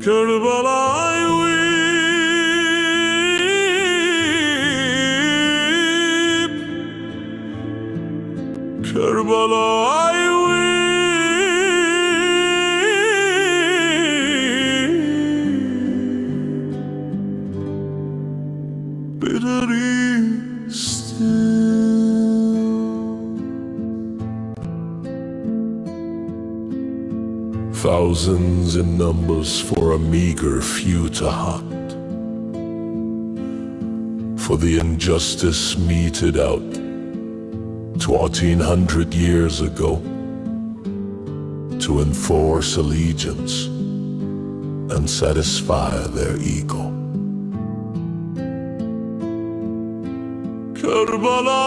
Karbala I weep, Karbala I weep, bitterly still. Thousands in numbers for a meager few to hunt, for the injustice meted out 1400 years ago, to enforce allegiance and satisfy their ego. Karbala